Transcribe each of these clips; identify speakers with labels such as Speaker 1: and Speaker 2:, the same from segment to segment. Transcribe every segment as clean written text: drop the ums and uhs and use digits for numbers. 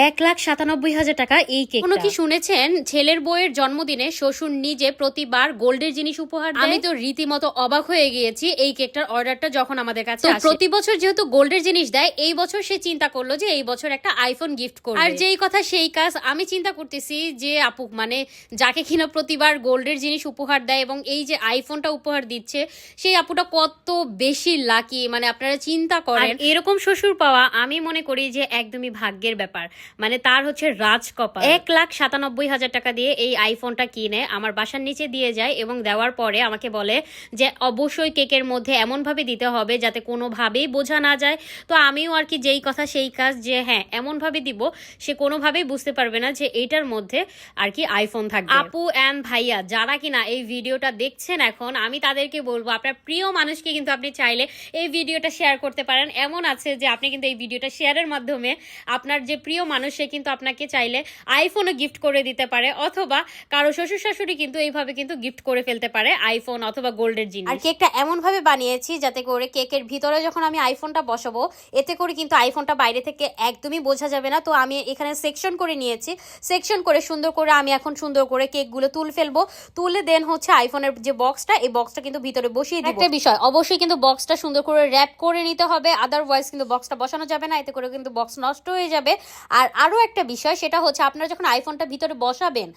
Speaker 1: 1,97,000 টাকা এই কেক। কোনো কি শুনেছেন ছেলের বউয়ের জন্মদিনে শ্বশুর নিজে প্রতিবার গোল্ডের জিনিস উপহার দেয়? আমি তো রীতিমতো অবাক হয়ে গিয়েছি এই কেকটার অর্ডারটা যখন আমাদের কাছে আসে। প্রতি বছর যেহেতু গোল্ডের জিনিস দেয়, এই বছর সে চিন্তা করলো যে এই বছর একটা আইফোন গিফট করবে। আর যেই কথা সেই কাজ। আমি চিন্তা করতেছি যে আপু মানে যাকে কিনা প্রতিবার গোল্ডের জিনিস উপহার দেয় এবং এই যে আইফোনটা উপহার দিচ্ছে, সেই আপুটা কত বেশি লাকি। মানে আপনারা চিন্তা করেন, এরকম শ্বশুর পাওয়া আমি মনে করি যে একদমই ভাগ্যের ব্যাপার। মানে তার হচ্ছে রাজকপাল। 1,97,000 টাকা দিয়ে এই আইফোনটা কিনে আমার বাসার নিচে দিয়ে যায় এবং দেওয়ার পরে আমাকে বলে যে অবশ্যই কেকের মধ্যে এমন ভাবে দিতে হবে যাতে কোনোভাবেই বোঝা না যায়। তো আমিও আর কি যেই কথা সেই কাজ, যে হ্যাঁ এমন ভাবে দিব সে কোনোভাবেই বুঝতে পারবে না যে এইটার মধ্যে আর কি আইফোন থাকবে। আপু এন্ড ভাইয়া যারা কিনা এই ভিডিওটা দেখছেন এখন, আমি তাদেরকে বলবো আপনার প্রিয় মানুষকে কিন্তু আপনি চাইলে এই ভিডিওটা শেয়ার করতে পারেন। এমন আছে যে আপনি কিন্তু এই ভিডিওটা শেয়ারের মাধ্যমে আপনার যে প্রিয় মানুষ সে কিন্তু আপনাকে চাইলে আইফোনও গিফট করে দিতে পারে, অথবা কারো শ্বশুর শাশুড়ি কিন্তু এইভাবে কিন্তু গিফট করে ফেলতে পারে আইফোন অথবা গোল্ডের জিনিস। আর কেকটা এমন ভাবে বানিয়েছি যাতে করে কেকের ভিতরে যখন আমি আইফোনটা বসাবো, এতে করে কিন্তু আইফোনটা বাইরে থেকে একদমই বোঝা যাবে না। তো আমি এখানে সেকশন করে নিয়েছি, সেকশন করে সুন্দর করে আমি এখন সুন্দর করে কেকগুলো তুলে ফেলবো। তুলে দেন হচ্ছে আইফোনের যে বক্সটা, এই বক্সটা কিন্তু ভিতরে বসিয়ে দিব। একটা বিষয়, অবশ্যই কিন্তু বক্সটা সুন্দর করে র্যাপ করে নিতে হবে, আদারওয়াইজ কিন্তু বক্সটা বসানো যাবে না, এতে করে কিন্তু বক্স নষ্ট হয়ে যাবে। আর আরও একটা বিষয়, সেটা হচ্ছে আপনারা যখন আইফোনটা ভিতরে বসাবেন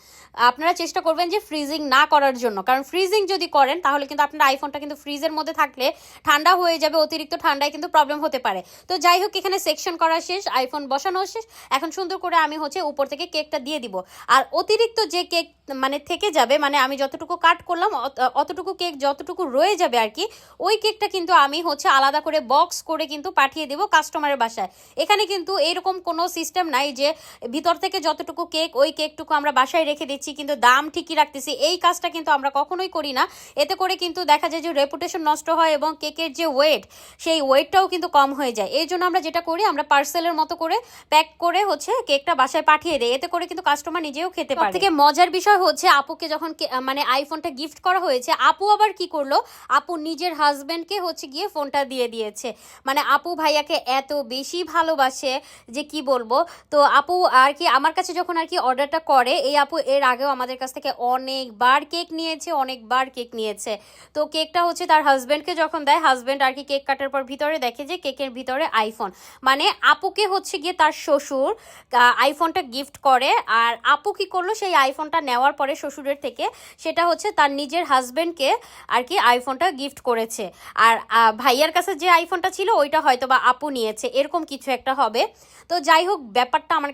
Speaker 1: আপনারা চেষ্টা করবেন যে ফ্রিজিং না করার জন্য, কারণ ফ্রিজিং যদি করেন তাহলে কিন্তু আপনার আইফোনটা কিন্তু ফ্রিজের মধ্যে থাকলে ঠান্ডা হয়ে যাবে, অতিরিক্ত ঠান্ডায় কিন্তু প্রবলেম হতে পারে। তো যাই হোক, এখানে সেকশন করা শেষ, আইফোন বসানো শেষ। এখন সুন্দর করে আমি হচ্ছে উপর থেকে কেকটা দিয়ে দিব। আর অতিরিক্ত যে কেক মানে থেকে যাবে, মানে আমি যতটুকু কাট করলাম অতটুকু কেক যতটুকু রয়ে যাবে আর কি, ওই কেকটা কিন্তু আমি হচ্ছে আলাদা করে বক্স করে কিন্তু পাঠিয়ে দেবো কাস্টমারের বাসায়। এখানে কিন্তু এরকম কোনো সিস্টেম নাই যে ভিতর থেকে যতটুকু কেক ওই কেকটুকু আমরা বাসায় রেখে দিচ্ছি কিন্তু দাম ঠিকই রাখতেছি। এই কাজটা কিন্তু আমরা কখনোই করি না। এতে করে কিন্তু দেখা যায় যে রেপুটেশন নষ্ট হয় এবং কেকের যে ওয়েট, সেই ওয়েটটাও কিন্তু কম হয়ে যায়। এই জন্য আমরা যেটা করি, আমরা পার্সেলের মতো করে প্যাক করে হচ্ছে কেকটা বাসায় পাঠিয়ে দেয়, এতে করে কিন্তু কাস্টমার নিজেও খেতে পারে। থেকে মজার বিষয় হচ্ছে, আপুকে যখন মানে আইফোনটা গিফট করা হয়েছে, আপু আবার কি করলো, আপু নিজের হাজবেন্ডকে হচ্ছে গিয়ে ফোনটা দিয়ে দিয়েছে। মানে আপু ভাইয়াকে এত বেশি ভালোবাসে যে কি বলবো। তো আপু আর কি আমার কাছে যখন আর কি অর্ডারটা করে, এই আপু এর আগেও আমাদের কাছ থেকে অনেকবার কেক নিয়েছে। তো কেকটা হচ্ছে তার হাজবেন্ডকে যখন দেয়, হাজবেন্ড আর কি কেক কাটার পর ভিতরে দেখে যে কেকের ভিতরে আইফোন। মানে আপুকে হচ্ছে গিয়ে তার শ্বশুর আইফোনটা গিফট করে, আর আপু কি করলো, সেই আইফোনটা নেওয়ার পরে শ্বশুরের থেকে সেটা হচ্ছে তার নিজের হাজবেন্ডকে আর কি আইফোনটা গিফট করেছে। আর ভাইয়ার কাছে যে আইফোনটা ছিল ওইটা হয়তো বা আপু নিয়েছে, এরকম কিছু একটা হবে। তো যাই হোক, ব্যাপারটা আমার